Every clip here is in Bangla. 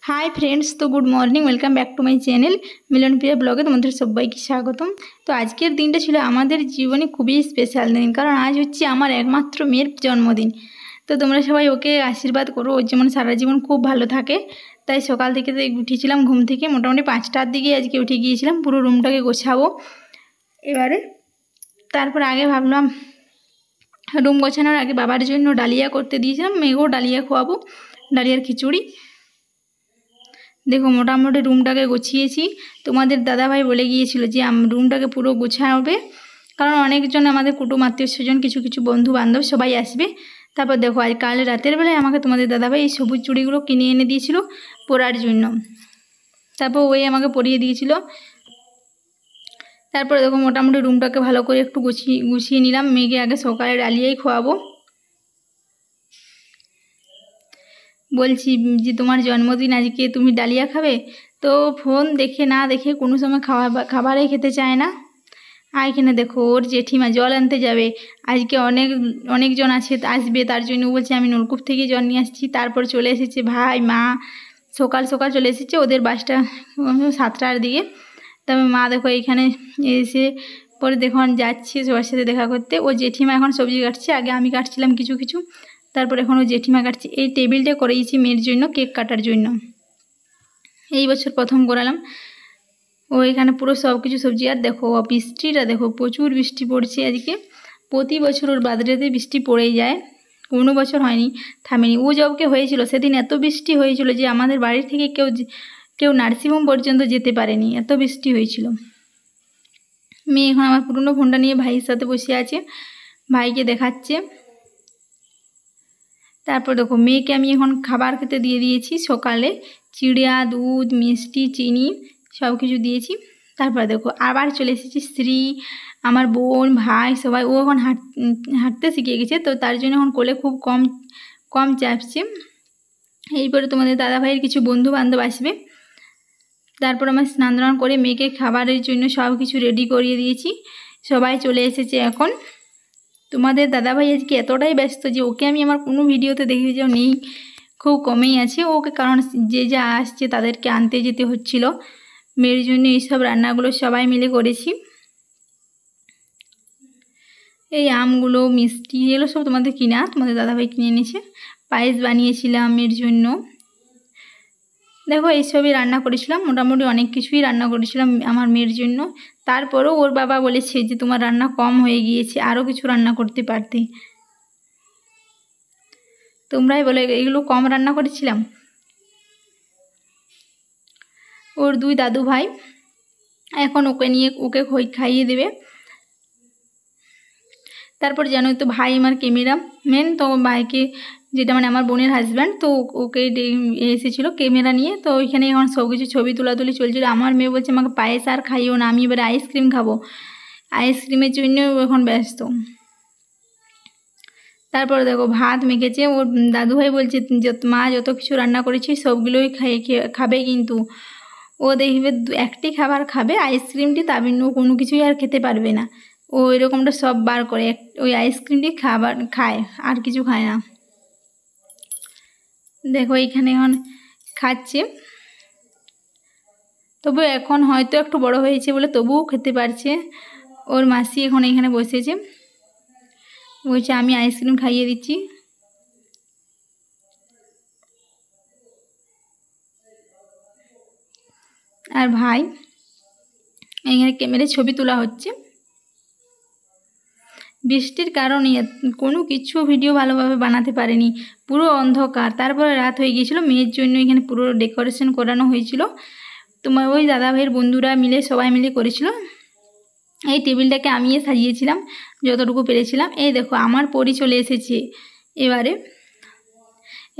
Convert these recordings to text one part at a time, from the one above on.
हाई फ्रेंड्स तो good morning welcome back to my channel Milan Priya ब्लगे तुम्हारे सबाइके स्वागतम। तो आजकेर दिनटा छिलो आमादेर जीवने खूबई स्पेशल दिन, कारण आज होच्छे आमार एकमात्र मेয়ের जन्मदिन। तो तोमरा सबाई ओके आशीर्वाद करो ओर जेमन सारा जीवन खूब भालो थाके। ताई सकाल थेके उठेছিলাম घुम থেকে मोटामुटी 5টার দিকে আজকে উঠে গিয়েছিলাম পুরো রুমটাকে গোছাবো। এবারে তারপর আগে ভাবলাম রুম গোছানোর আগে বাবার জন্য ডালিয়া করতে দিয়েছিলাম, মেয়েকেও ডালিয়া খাওয়াবো, ডালিয়ার খিচুড়ি। देखो मोटामुटी रूमटाके गुछिएছি। তোমাদের দাদাভাই বলে গিয়েছিল যে রুমটাকে পুরো গোছাবে, কারণ অনেকজন আমাদের কুটুম আত্মীয় স্বজন কিছু কিছু বন্ধু বান্ধব সবাই আসবে। তারপর দেখো আজ কাল রাতের বেলায় আমাকে তোমাদের দাদাভাই এই সবুজ চুড়িগুলো কিনে এনে দিয়েছিল পরার জন্য, তারপর ওই আমাকে পরিয়ে দিয়েছিল। তারপর দেখো মোটামুটি রুমটাকে ভালো করে একটু গুছিয়ে নিলাম। মেয়েকে আগে সকালে ডালিয়াই খাওয়াবো। বলছি যে তোমার জন্মদিন আজকে তুমি ডালিয়া খাবে, তো ফোন দেখে না দেখে কোনো সময় খাবারই খেতে চায় না। আর এখানে দেখো ওর জেঠিমা জল আনতে যাবে, আজকে অনেকজন আসবে, তার জন্য বলছে আমি নলকূপ থেকে জল নিয়ে আসছি। তারপর চলে এসেছে ভাই মা, সকাল সকাল চলে এসেছে, ওদের বাসটা 7টার দিকে। তবে মা দেখো এইখানে এসে পরে দেখো যাচ্ছে সবার সাথে দেখা করতে। ও জেঠিমা এখন সবজি কাটছে, আগে আমি কাটছিলাম কিছু কিছু, তারপর এখন ও জেঠিমা কাটছে। এই টেবিলটা করেছি মেয়ের জন্য কেক কাটার জন্য, এই বছর প্রথম করালাম। ও এখানে পুরো সব কিছু সবজি। আর দেখো বৃষ্টিটা দেখো প্রচুর বৃষ্টি পড়ছে আজকে। প্রতি বছর ওর বার্থডেতে বৃষ্টি পড়েই যায়, কোনো বছর হয়নি, থামেনি। ও যবকে হয়েছিল সেদিন এত বৃষ্টি হয়েছিল যে আমাদের বাড়ি থেকে কেউ নার্সিংহোম পর্যন্ত যেতে পারেনি, এত বৃষ্টি হয়েছিল। মেয়ে এখন আমার পুরনো ফোনটা নিয়ে ভাইয়ের সাথে বসে আছে, ভাইকে দেখাচ্ছে। তারপর দেখো মেয়েকে আমি এখন খাবার খেতে দিয়ে দিয়েছি সকালে, চিড়িয়া দুধ মিষ্টি চিনি সব কিছু দিয়েছি। তারপর দেখো আবার চলে এসেছি শ্রী, আমার বোন ভাই সবাই। ও এখন হাঁটতে শিখে গেছে, তো তার জন্য এখন কোলে খুব কম চাপছে। এইপরে তোমাদের দাদাভাইয়ের কিছু বন্ধু বান্ধব আসবে। তারপর আমার স্নান দান করে মেয়েকে খাবারের জন্য সব কিছু রেডি করিয়ে দিয়েছি, সবাই চলে এসেছে এখন। তোমাদের দাদাভাই আজকে এতটাই ব্যস্ত যে ওকে আমি আমার কোনো ভিডিওতে দেখি যে নেই, খুব কমেই আছে। ওকে কারণ যে যা আসছে তাদেরকে আনতে যেতে হচ্ছিল, মেয়ের জন্য এইসব রান্নাগুলো সবাই মিলে করেছি। এই আমগুলো মিষ্টি এগুলো সব তোমাদের কিনা, তোমাদের দাদাভাই কিনে এনেছে। পায়েস বানিয়েছিলাম মেয়ের জন্য। দেখো এইসবই রান্না করেছিলাম, মোটামুটি অনেক কিছুই রান্না করেছিলাম আমার মেয়ের জন্য। তারপরেও ওর বাবা বলেছে যে তোমার রান্না কম হয়ে গিয়েছে, আরও কিছু রান্না করতে পারতে। তোমরাই বলে এগুলো কম রান্না করেছিলাম। ওর দুই দাদু ভাই এখন ওকে নিয়ে ওকে খাইয়ে দেবে। তারপর জানোই তো ভাই আমার ক্যামেরা মেন, তো ভাইকে যেটা মানে আমার বোনের হাজব্যান্ড, তো ওকে এসেছিলো ক্যামেরা নিয়ে। তো ওইখানে এখন সব কিছু ছবি তোলাতুলি চলছিল। আমার মেয়ে বলছে আমাকে পায়েস আর খাইও না, আমি এবারে আইসক্রিম খাবো, আইসক্রিমের জন্য এখন ব্যস্ত। তারপর দেখো ভাত মেখেছে, ওর দাদুভাই বলছে মা যত কিছু রান্না করেছি সবগুলোই খাবে, কিন্তু ও দেখবে একটি খাবার খাবে আইসক্রিমটি, তা ভিন্ন কোনো কিছুই আর খেতে পারবে না। ও এরকমটা সব বার করে, ওই আইসক্রিমটি খায়, আর কিছু খায় না। দেখো এইখানে এখন খাচ্ছে, তবু এখন হয়তো একটু বড় হয়েছে বলে তবুও খেতে পারছে। ওর মাসি এখন এখানে বসেছে, বলছে আমি আইসক্রিম খাইয়ে দিচ্ছি। আর ভাই এখানে ক্যামেরায় ছবি তোলা হচ্ছে। বৃষ্টির কারণে কোনো কিছু ভিডিও ভালোভাবে বানাতে পারেনি, পুরো অন্ধকার। তারপরে রাত হয়ে গিয়েছিল, মেয়ের জন্য এখানে পুরো ডেকোরেশন করানো হয়েছিল। তোমার ওই দাদাভাইয়ের বন্ধুরা মিলে সবাই মিলে করেছিল। এই টেবিলটাকে আমি সাজিয়েছিলাম যতটুকু পেরেছিলাম। এই দেখো আমার পরি চলে এসেছে এবারে,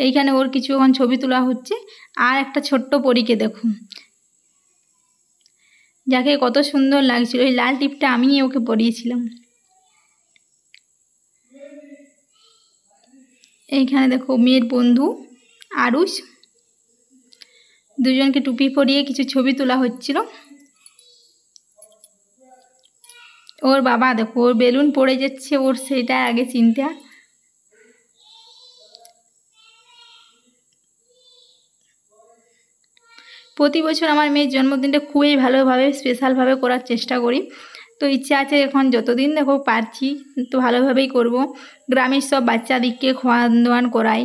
এইখানে ওর কিছু এখন ছবি তোলা হচ্ছে। আর একটা ছোট্ট পরীকে দেখো, যাকে কত সুন্দর লাগছিল, এই লাল টিপটা আমি ওকে পরিয়েছিলাম। এইখানে দেখো মেয়ের বন্ধু আরুষ, দুজনকে টুপি পরিয়ে কিছু ছবি তোলা হচ্ছিল। ওর বাবা দেখো ওর বেলুন পড়ে যাচ্ছে, ওর সেটা আগে চিন্তা। প্রতি বছর আমার মেয়ের জন্মদিনটা খুবই ভালোভাবে স্পেশালভাবে করার চেষ্টা করি। তো ইচ্ছা আছে এখন যতদিন দেখো পারছি তো ভালোভাবেই করব। গ্রামের সব বাচ্চাদিককে খাওয়ান দাওয়ান করাই।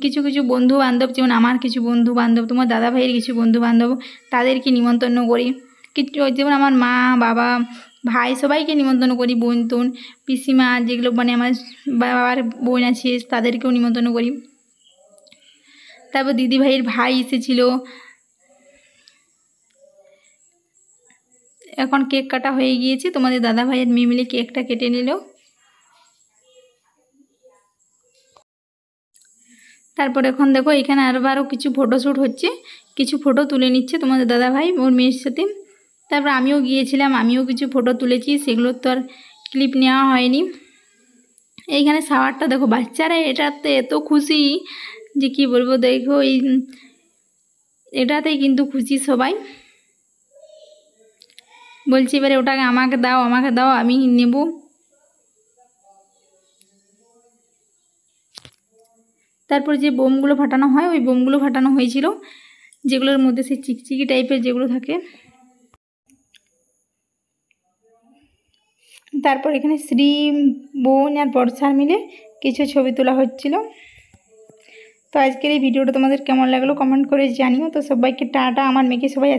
কিছু কিছু বন্ধু বান্ধব, যেমন আমার কিছু বন্ধু বান্ধব, তোমার দাদা ভাইয়ের কিছু বন্ধু বান্ধব, তাদেরকে নিমন্ত্রণ করি। কিছু যেমন আমার মা বাবা ভাই সবাইকে নিমন্ত্রণ করি, বোন টোন পিসিমা যেগুলো মানে আমার বাবার বোন আছে তাদেরকেও নিমন্ত্রণ করি। তারপর দিদি ভাইয়ের ভাই এসেছিলো। এখন কেক কাটা হয়ে গিয়েছে, তোমাদের দাদা ভাইয়ের মেয়ে মিলে কেকটা কেটে নিল। তারপর এখন দেখো এখানে আরও কিছু ফটোশ্যুট হচ্ছে, কিছু ফটো তুলে নিচ্ছে তোমাদের দাদা ভাই ওর মেয়ের সাথে। তারপর আমিও গিয়েছিলাম, আমিও কিছু ফটো তুলেছি, সেগুলোর তো আর ক্লিপ নেওয়া হয়নি। এইখানে শাওয়ারটা দেখো, বাচ্চারা এটাতে এত খুশি যে কি বলবো। দেখো এটাতেই কিন্তু খুশি সবাই, বলছি এবারে ওটাকে আমাকে দাও আমাকে দাও, আমি নেব। তারপর যে বোমগুলো ফাটানো হয় ওই বোমগুলো ফাটানো হয়েছিল, যেগুলোর মধ্যে সেই চিকচিকি টাইপের যেগুলো থাকে। তারপর এখানে শ্রী বোন আর বর্ষার মিলে কিছু ছবি তোলা হচ্ছিল। তো আজকের এই ভিডিওটা তোমাদের কেমন লাগলো কমেন্ট করে জানিও। তো সবাইকে টাটা, আমার মেয়েকে সবাই